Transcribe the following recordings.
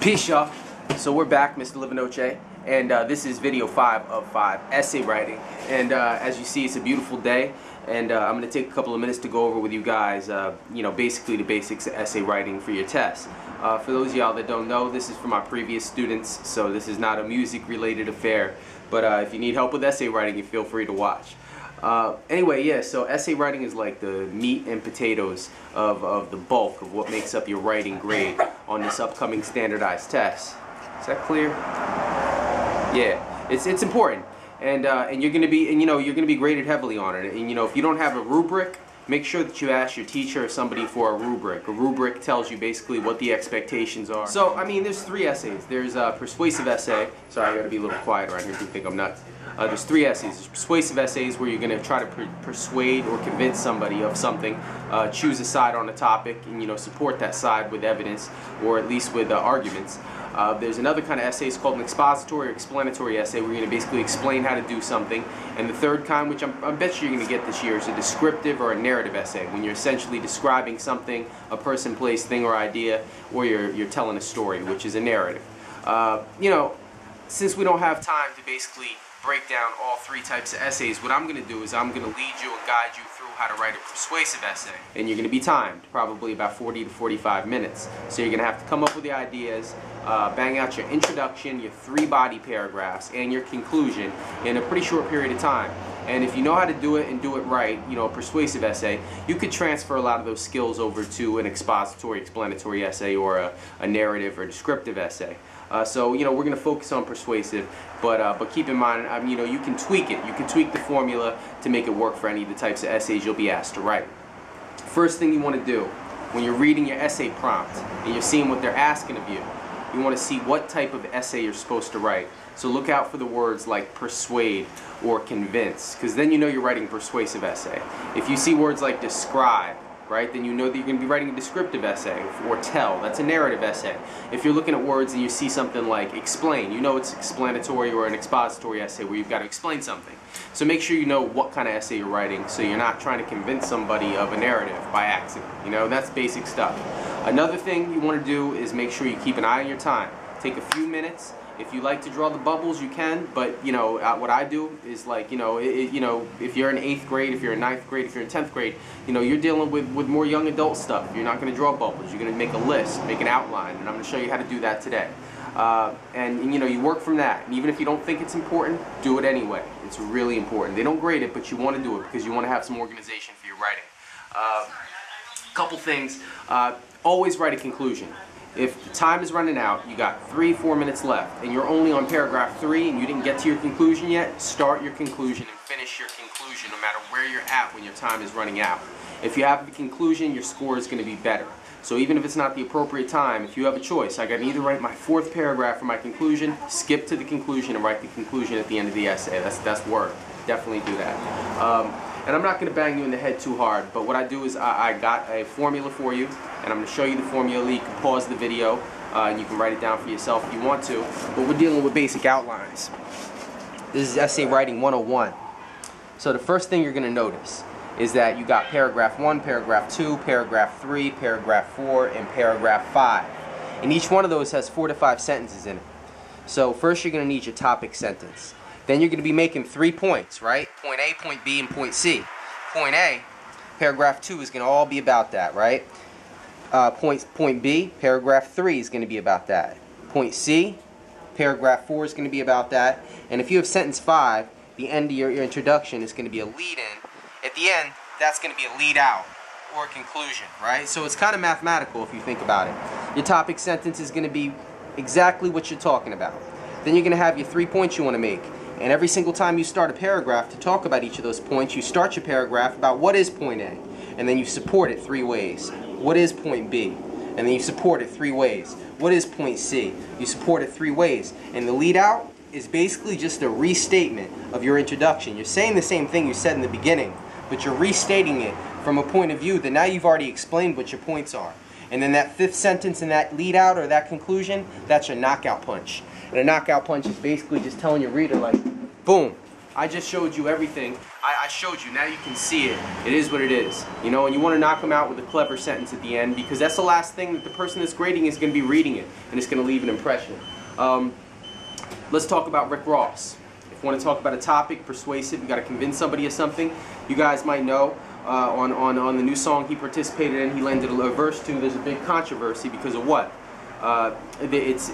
Peace, y'all. So we're back, Mr. Livinoche, and this is video 5 of 5, essay writing. And as you see, it's a beautiful day, and I'm going to take a couple of minutes to go over with you guys, basically the basics of essay writing for your test. For those of y'all that don't know, this is for my previous students, so this is not a music-related affair. But if you need help with essay writing, you feel free to watch. Anyway, yeah, so essay writing is like the meat and potatoes of the bulk of what makes up your writing grade on this upcoming standardized test. Is that clear? Yeah, it's important, and you're gonna be, you're gonna be graded heavily on it. And if you don't have a rubric, make sure that you ask your teacher or somebody for a rubric. A rubric tells you basically what the expectations are. So, I mean, there's 3 essays. There's a persuasive essay. Sorry, I gotta be a little quiet around here if you think I'm nuts. There's 3 essays. There's persuasive essays where you're going to try to persuade or convince somebody of something, choose a side on a topic, and support that side with evidence or at least with arguments. There's another kind of essay, it's called an expository or explanatory essay, where you're going to basically explain how to do something. And the third kind, which I bet you're going to get this year, is a descriptive or a narrative essay, when you're essentially describing something, a person, place, thing, or idea, or you're telling a story, which is a narrative. Since we don't have time to basically break down all 3 types of essays, what I'm going to do is I'm going to lead you and guide you through how to write a persuasive essay. And you're going to be timed, probably about 40 to 45 minutes. So you're going to have to come up with the ideas, bang out your introduction, your 3 body paragraphs, and your conclusion in a pretty short period of time. And if you know how to do it and do it right, a persuasive essay, you could transfer a lot of those skills over to an expository, explanatory essay, or a narrative or descriptive essay. So we're going to focus on persuasive, but keep in mind, you can tweak it. You can tweak the formula to make it work for any of the types of essays you'll be asked to write. First thing you want to do when you're reading your essay prompt and you're seeing what they're asking of you, you want to see what type of essay you're supposed to write. So look out for the words like persuade or convince, because then you're writing a persuasive essay. If you see words like describe, right, then you know that you're going to be writing a descriptive essay, or tell, that's a narrative essay. If you're looking at words and you see something like explain, it's explanatory or an expository essay where you've got to explain something. So make sure you know what kind of essay you're writing so you're not trying to convince somebody of a narrative by accident. That's basic stuff. Another thing you want to do is make sure you keep an eye on your time. Take a few minutes. If you like to draw the bubbles, you can, but what I do is if you're in 8th grade, if you're in 9th grade, if you're in 10th grade, you're dealing with more young adult stuff. You're not going to draw bubbles. You're going to make a list, make an outline, and I'm going to show you how to do that today. You work from that. And even if you don't think it's important, do it anyway. It's really important. They don't grade it, but you want to do it because you want to have some organization for your writing. Couple things. Always write a conclusion. If the time is running out, you got 3-4 minutes left, and you're only on paragraph 3 and you didn't get to your conclusion yet, start your conclusion and finish your conclusion no matter where you're at when your time is running out. If you have the conclusion, your score is going to be better. So even if it's not the appropriate time, if you have a choice, I can either write my 4th paragraph for my conclusion, skip to the conclusion, and write the conclusion at the end of the essay. That's work. Definitely do that. And I'm not going to bang you in the head too hard, but what I do is I got a formula for you, and I'm going to show you the formula. You can pause the video, and you can write it down for yourself if you want to, but we're dealing with basic outlines. This is Essay Writing 101. So the first thing you're going to notice is that you got paragraph 1, paragraph 2, paragraph 3, paragraph 4, and paragraph 5. And each one of those has 4 to 5 sentences in it. So first you're going to need your topic sentence. Then you're going to be making 3 points, right? Point A, point B, and point C. Point A, paragraph 2 is going to all be about that, right? Point B, paragraph 3 is going to be about that. Point C, paragraph 4 is going to be about that. And if you have sentence 5, the end of your introduction is going to be a lead-in. At the end, that's going to be a lead-out or a conclusion, right? So it's kind of mathematical if you think about it. Your topic sentence is going to be exactly what you're talking about. Then you're going to have your 3 points you want to make. And every single time you start a paragraph to talk about each of those points, you start your paragraph about what is point A, and then you support it 3 ways. What is point B? And then you support it 3 ways. What is point C? You support it 3 ways. And the lead out is basically just a restatement of your introduction. You're saying the same thing you said in the beginning, but you're restating it from a point of view that now you've already explained what your points are. And then that 5th sentence in that lead out or that conclusion, that's your knockout punch. And a knockout punch is basically just telling your reader, like, boom, I just showed you everything I showed you. Now you can see it. It is what it is. You know, and you want to knock them out with a clever sentence at the end, because that's the last thing that the person that's grading is going to be reading it, and it's going to leave an impression. Let's talk about Rick Ross. If you want to talk about a topic, persuasive, you got to convince somebody of something. You guys might know on the new song he participated in, he lended a verse to. There's a big controversy because of what? It's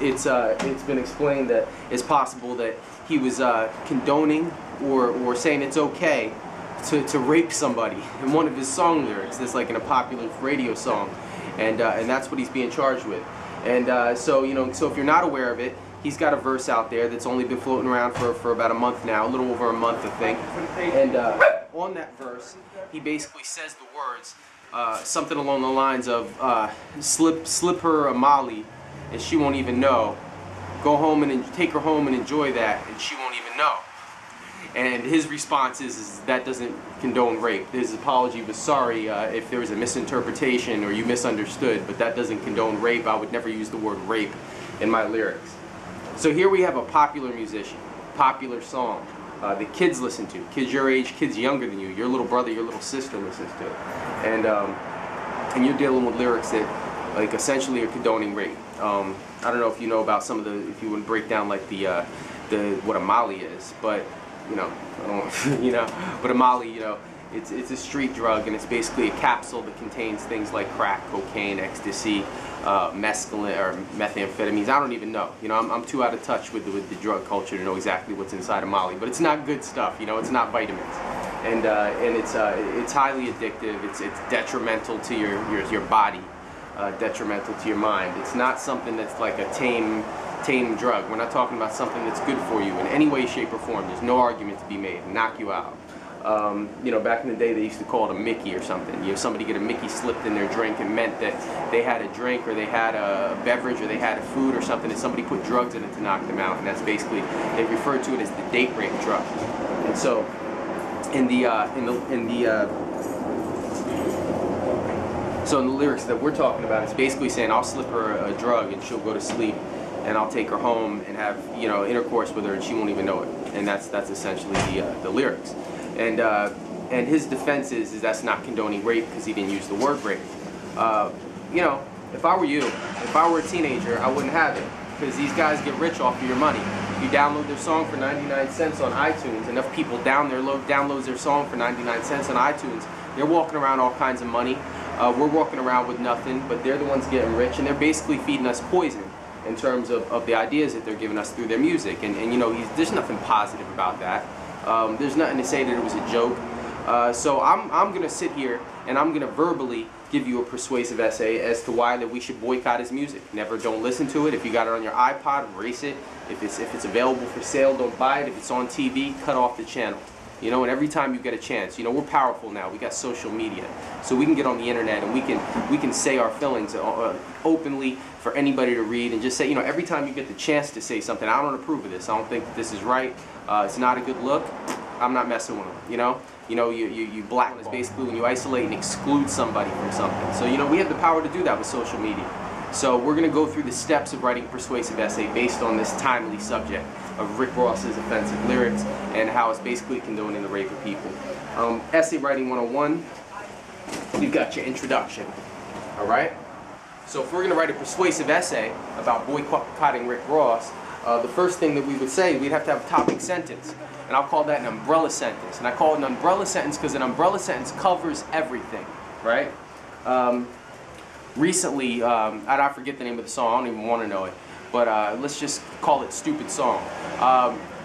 been explained that it's possible that he was condoning or saying it's okay to rape somebody in one of his song lyrics. That's like in a popular radio song, and that's what he's being charged with. And so if you're not aware of it, he's got a verse out there that's only been floating around for about a month now, a little over a month, I think. And on that verse, he basically says the words, something along the lines of, slip her a Molly and she won't even know. Go home and take her home and enjoy that, and she won't even know. And his response is that doesn't condone rape. His apology was sorry if there was a misinterpretation or you misunderstood, but that doesn't condone rape. I would never use the word rape in my lyrics. So here we have a popular musician, popular song that kids listen to, kids your age, kids younger than you, your little brother, your little sister listens to, and you're dealing with lyrics that like essentially are condoning rape. I don't know if you know about some of the, if you would break down like what a Molly is, but I don't, but a Molly, it's a street drug, and it's basically a capsule that contains things like crack, cocaine, ecstasy, mescaline or methamphetamines. I don't even know. I'm too out of touch with the drug culture to know exactly what's inside of Molly. But it's not good stuff. It's not vitamins, and it's highly addictive. It's detrimental to your body, detrimental to your mind. It's not something that's like a tame drug. We're not talking about something that's good for you in any way, shape, or form. There's no argument to be made. Knock you out. Back in the day they used to call it a Mickey or something. Somebody get a Mickey slipped in their drink, and meant that they had a drink or they had a beverage or they had a food or something, and somebody put drugs in it to knock them out, and that's basically, they referred to it as the date rape drug. And so in the lyrics that we're talking about, it's basically saying I'll slip her a drug and she'll go to sleep, and I'll take her home and have intercourse with her and she won't even know it. And that's essentially the lyrics. And his defense is that's not condoning rape because he didn't use the word rape. If I were you, if I were a teenager, I wouldn't have it, because these guys get rich off of your money. You download their song for 99 cents on iTunes. Enough people downloads their song for 99 cents on iTunes. They're walking around all kinds of money. We're walking around with nothing, but they're the ones getting rich, and they're basically feeding us poison in terms of the ideas that they're giving us through their music. And there's nothing positive about that. There's nothing to say that it was a joke. So I'm going to sit here and I'm going to verbally give you a persuasive essay as to why that we should boycott his music. Don't listen to it. If you got it on your iPod, erase it. If it's available for sale, don't buy it. If it's on TV, cut off the channel. And every time you get a chance, we're powerful now. We got social media, so we can get on the internet and we can say our feelings openly for anybody to read, and just say, every time you get the chance to say something, I don't approve of this. I don't think that this is right. It's not a good look. I'm not messing with them. You blacklist basically when you isolate and exclude somebody from something. So we have the power to do that with social media. So we're going to go through the steps of writing a persuasive essay based on this timely subject of Rick Ross's offensive lyrics and how it's basically condoning the rape of people. Essay writing 101, you've got your introduction. Alright? So if we're going to write a persuasive essay about boycotting Rick Ross, the first thing that we would say, we'd have to have a topic sentence. And I'll call that an umbrella sentence. And I call it an umbrella sentence because an umbrella sentence covers everything. Right? Recently, I forget the name of the song, I don't even want to know it, but let's just call it Stupid Song.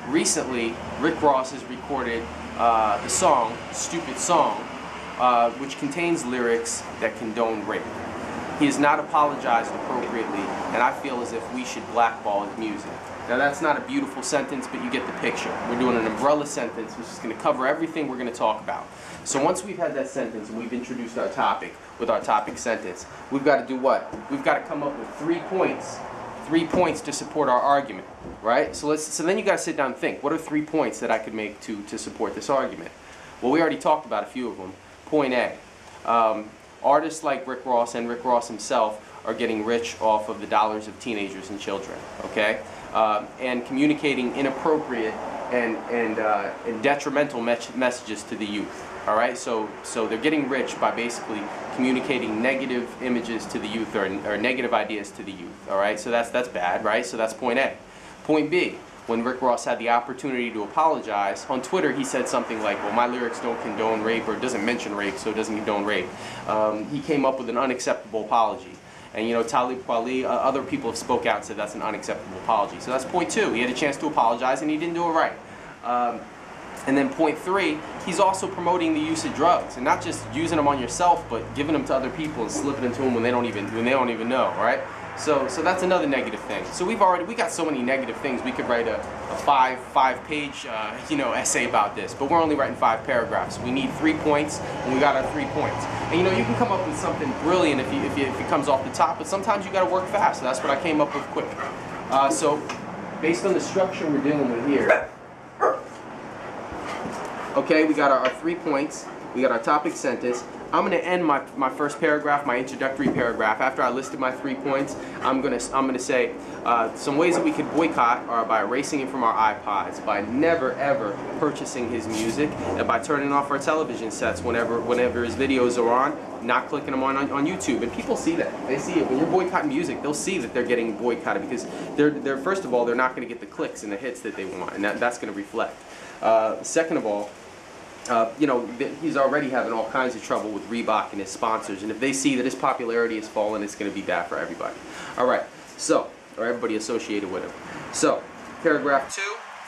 Recently, Rick Ross has recorded the song, Stupid Song, which contains lyrics that condone rape. He has not apologized appropriately, and I feel as if we should blackball his music. Now that's not a beautiful sentence, but you get the picture. We're doing an umbrella sentence, which is going to cover everything we're going to talk about. So once we've had that sentence and we've introduced our topic with our topic sentence, we've got to do what? We've got to come up with 3 points. 3 points to support our argument, right? So then you got to sit down and think, what are 3 points that I could make to support this argument? Well, we already talked about a few of them. Point A, artists like Rick Ross and Rick Ross himself are getting rich off of the dollars of teenagers and children, okay? And communicating inappropriate and detrimental messages to the youth. All right, so they're getting rich by basically communicating negative images to the youth, or negative ideas to the youth. All right, so that's bad, right? So that's point A. Point B. When Rick Ross had the opportunity to apologize on Twitter, he said something like, "Well, my lyrics don't condone rape, or doesn't mention rape, so it doesn't condone rape." He came up with an unacceptable apology. And you know, Talib Kweli, other people have spoke out and said that's an unacceptable apology. So that's point 2. He had a chance to apologize and he didn't do it right. And then point 3, he's also promoting the use of drugs, and not just using them on yourself, but giving them to other people and slipping into them when they don't even know, right? So that's another negative thing. So we got so many negative things. We could write a five-page essay about this, but we're only writing 5 paragraphs. We need 3 points, and we got our 3 points. And you know, you can come up with something brilliant if it comes off the top, but sometimes you got to work fast. So that's what I came up with quick. So based on the structure we're dealing with here, okay, we got our 3 points. We got our topic sentence. I'm going to end my first paragraph, my introductory paragraph. After I listed my 3 points, I'm going to say some ways that we could boycott are by erasing it from our iPods, by never ever purchasing his music, and by turning off our television sets whenever his videos are on, not clicking them on YouTube. And people see that. They see it. When you're boycotting music, they'll see that they're getting boycotted because they're first of all, they're not going to get the clicks and the hits that they want, and that's going to reflect. Second of all, you know, he's already having all kinds of trouble with Reebok and his sponsors, and if they see that his popularity is falling, it's going to be bad for everybody. All right, so, or everybody associated with him. So, paragraph 2,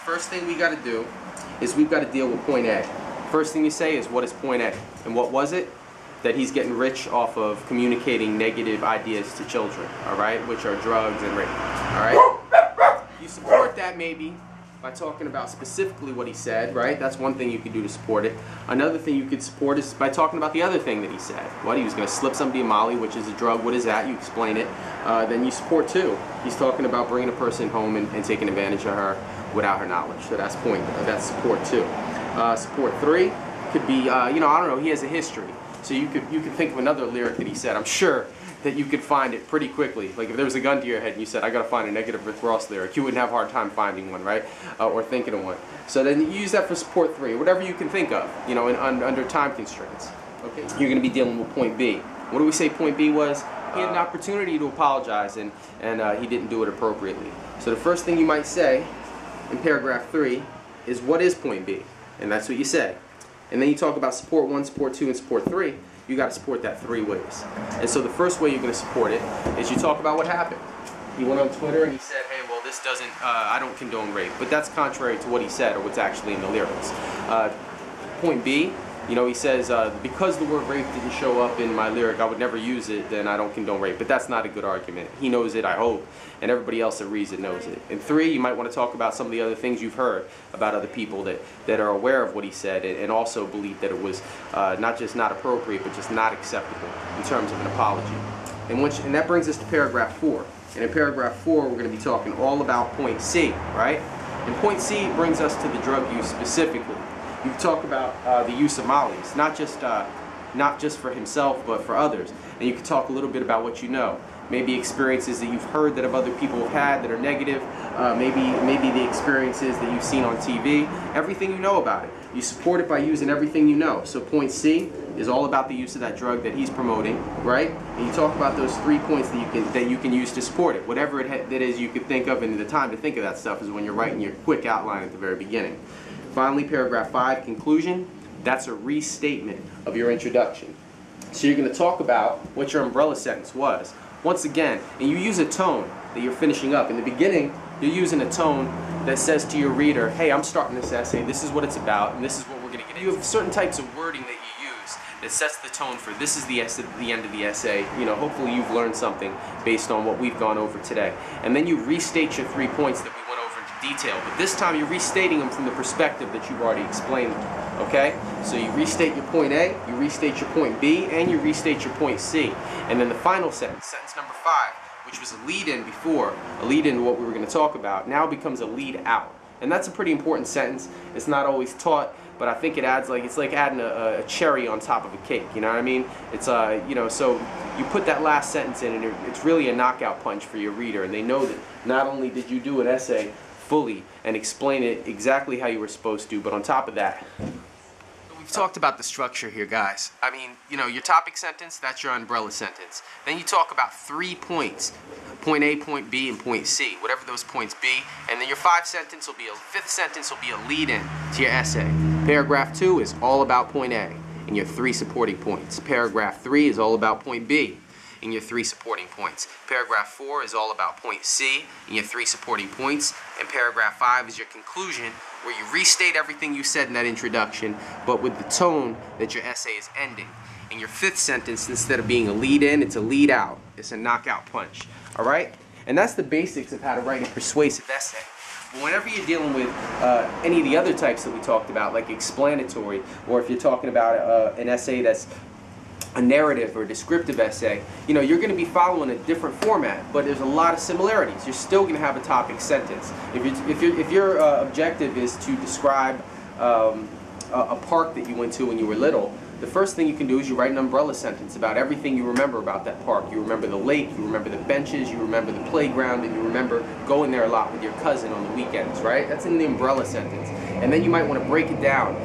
first thing we got to do is we've got to deal with point A. First thing you say is, what is point A? And what was it? That he's getting rich off of communicating negative ideas to children, all right, which are drugs and rape, all right? You support that maybe by talking about specifically what he said, right? That's one thing you could do to support it. Another thing you could support is by talking about the other thing that he said. What, he was going to slip somebody a Molly, which is a drug. What is that? You explain it. Then you support 2. He's talking about bringing a person home and taking advantage of her without her knowledge. So that's that's support 2. Support 3 could be, you know, I don't know, he has a history. So you could think of another lyric that he said. I'm sure that you could find it pretty quickly. Like if there was a gun to your head and you said, I gotta find a negative Rick Ross lyric, you wouldn't have a hard time finding one, right? Or thinking of one. So then you use that for support 3, whatever you can think of, you know, under time constraints. Okay, you're gonna be dealing with point B. What do we say point B was? He had an opportunity to apologize and he didn't do it appropriately. So the first thing you might say in paragraph 3 is, what is point B? And that's what you say. And then you talk about support 1, support 2, and support 3. You got to support that 3 ways. And so the first way you're going to support it is you talk about what happened. He went on Twitter and he said, hey, well, this doesn't, I don't condone rape. But that's contrary to what he said or what's actually in the lyrics. Point B, you know, he says, because the word rape didn't show up in my lyric, I would never use it, then I don't condone rape. But that's not a good argument. He knows it, I hope, and everybody else that reads it knows it. And 3, you might want to talk about some of the other things you've heard about other people that are aware of what he said and also believe that it was not just not appropriate, but just not acceptable in terms of an apology. And that brings us to paragraph 4. And in paragraph 4, we're going to be talking all about point C, right? And point C brings us to the drug use specifically. You talk about the use of Molly's, not just for himself, but for others. And you can talk a little bit about what you know. Maybe experiences that you've heard that other people have had that are negative. Maybe the experiences that you've seen on TV. Everything you know about it. You support it by using everything you know. So point C is all about the use of that drug that he's promoting, right? And you talk about those 3 points that you can use to support it. Whatever it is you could think of, and the time to think of that stuff is when you're writing your quick outline at the very beginning. Finally, paragraph 5, conclusion. That's a restatement of your introduction. So you're going to talk about what your umbrella sentence was. Once again, and you use a tone that you're finishing up. In the beginning, you're using a tone that says to your reader, hey, I'm starting this essay, this is what it's about, and this is what we're going to get into. You have certain types of wording that you use that sets the tone for this is the end of the essay. You know, hopefully you've learned something based on what we've gone over today. And then you restate your 3 points that we went over into detail. But this time you're restating them from the perspective that you've already explained them. Okay? So you restate your point A, you restate your point B, and you restate your point C. And then the final sentence, sentence number 5, which was a lead-in before, a lead-in to what we were going to talk about, now becomes a lead-out. And that's a pretty important sentence. It's not always taught, but I think it adds, it's like adding a cherry on top of a cake, you know what I mean? It's, you know, so you put that last sentence in, and it's really a knockout punch for your reader, and they know that not only did you do an essay fully and explain it exactly how you were supposed to. But on top of that, we've talked about the structure here, guys. I mean, you know, your topic sentence, that's your umbrella sentence. Then you talk about 3 points, point A, point B, and point C, whatever those points be. And then your fifth sentence will be a lead-in to your essay. Paragraph 2 is all about point A and your 3 supporting points. Paragraph 3 is all about point B and your 3 supporting points. Paragraph 4 is all about point C and your 3 supporting points. And paragraph 5 is your conclusion, where you restate everything you said in that introduction, but with the tone that your essay is ending. And your 5th sentence, instead of being a lead-in, it's a lead-out. It's a knockout punch. All right? And that's the basics of how to write a persuasive essay. But whenever you're dealing with any of the other types that we talked about, like explanatory, or if you're talking about an essay that's a narrative or a descriptive essay, you know, you're going to be following a different format, but there's a lot of similarities. You're still going to have a topic sentence. If your objective is to describe a park that you went to when you were little, the first thing you can do is you write an umbrella sentence about everything you remember about that park. You remember the lake, you remember the benches, you remember the playground, and you remember going there a lot with your cousin on the weekends, right? That's in the umbrella sentence. And then you might want to break it down.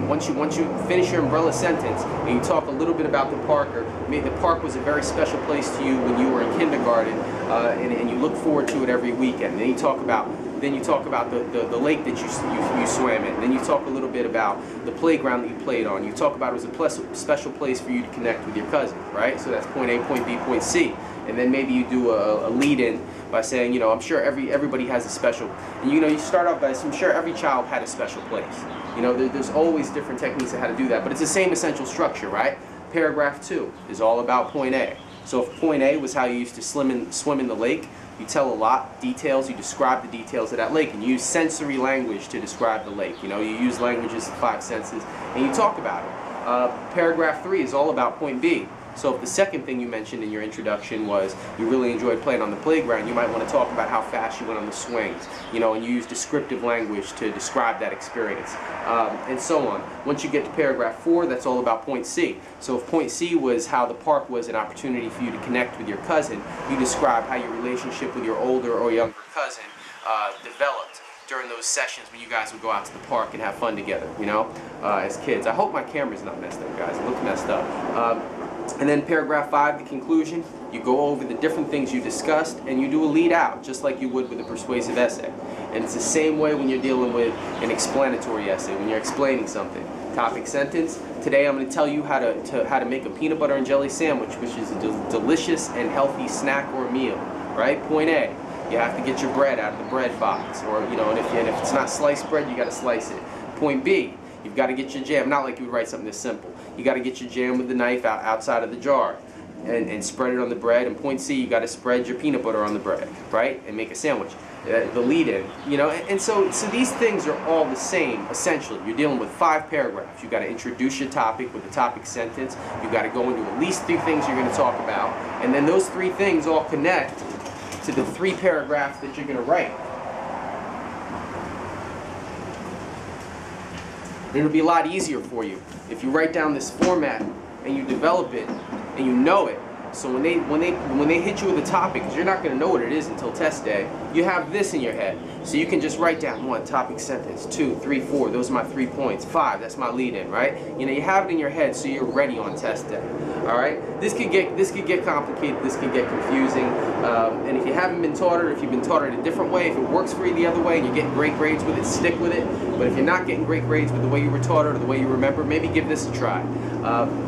Once you finish your umbrella sentence and you talk a little bit about the park, or maybe the park was a very special place to you when you were in kindergarten, and you look forward to it every weekend. Then you talk about the lake that you swam in. Then you talk a little bit about the playground that you played on. You talk about it was a special place for you to connect with your cousin, right? So that's point A, point B, point C. And then maybe you do a lead-in by saying, you know, I'm sure everybody has a special. And you know, you start off by, I'm sure every child had a special place. You know, there's always different techniques on how to do that, but it's the same essential structure, right? Paragraph 2 is all about point A. So if point A was how you used to swim in the lake, you tell a lot, details, you describe the details of that lake, and you use sensory language to describe the lake. You know, you use languages of 5 senses, and you talk about it. Paragraph 3 is all about point B. So if the second thing you mentioned in your introduction was you really enjoyed playing on the playground, you might want to talk about how fast you went on the swings, you know, and you use descriptive language to describe that experience, and so on. Once you get to paragraph 4, that's all about point C. So if point C was how the park was an opportunity for you to connect with your cousin, you describe how your relationship with your older or younger cousin developed during those sessions when you guys would go out to the park and have fun together, you know, as kids. I hope my camera's not messed up, guys. It looks messed up. And then paragraph 5, the conclusion, you go over the different things you discussed and you do a lead out, just like you would with a persuasive essay. And it's the same way when you're dealing with an explanatory essay, when you're explaining something. Topic sentence, today I'm going to tell you how to make a peanut butter and jelly sandwich, which is a delicious and healthy snack or meal, right? Point A, you have to get your bread out of the bread box, or, you know, and if it's not sliced bread, you got to slice it. Point B, you've got to get your jam, not like you would write something this simple. You got to get your jam with the knife outside of the jar and spread it on the bread. And point C, you got to spread your peanut butter on the bread, right? And make a sandwich. The lead-in, you know, and so these things are all the same, essentially. You're dealing with 5 paragraphs. You've got to introduce your topic with the topic sentence. You've got to go into at least 3 things you're going to talk about. And then those 3 things all connect to the 3 paragraphs that you're going to write. And it'll be a lot easier for you if you write down this format and you develop it and you know it. So when they hit you with a topic, because you're not going to know what it is until test day, you have this in your head. So you can just write down 1 topic sentence, 2, 3, 4. Those are my 3 points. 5, that's my lead-in, right? You know, you have it in your head so you're ready on test day. All right. This could get complicated. This could get confusing. And if you haven't been taught it, or if you've been taught it a different way, if it works for you the other way and you're getting great grades with it, stick with it. But if you're not getting great grades with the way you were taught it or the way you remember, maybe give this a try.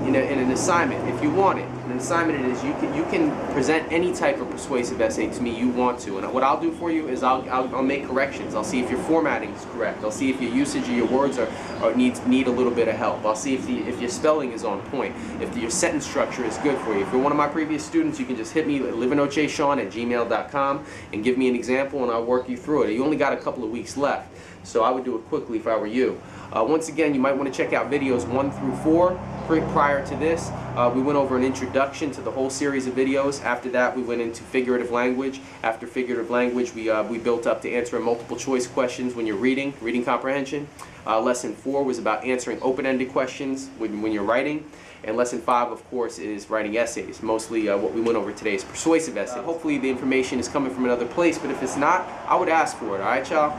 In an assignment, if you want it. An assignment it is you can present any type of persuasive essay to me you want to, and what I'll do for you is I'll make corrections. I'll see if your formatting is correct. I'll see if your usage of your words need a little bit of help. I'll see if your spelling is on point, if your sentence structure is good for you. If you're one of my previous students, you can just hit me at livinocheshawn@gmail.com and give me an example, and I'll work you through it. You only got a couple of weeks left, so I would do it quickly if I were you. Once again, you might want to check out videos 1 through 4. Prior to this, we went over an introduction to the whole series of videos. After that, we went into figurative language. After figurative language, we built up to answering multiple choice questions when you're reading comprehension. Lesson 4 was about answering open-ended questions when you're writing. And lesson 5, of course, is writing essays. Mostly what we went over today is persuasive essays. Hopefully the information is coming from another place, but if it's not, I would ask for it, all right, y'all?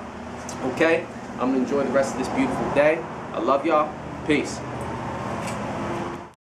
Okay? I'm going to enjoy the rest of this beautiful day. I love y'all. Peace.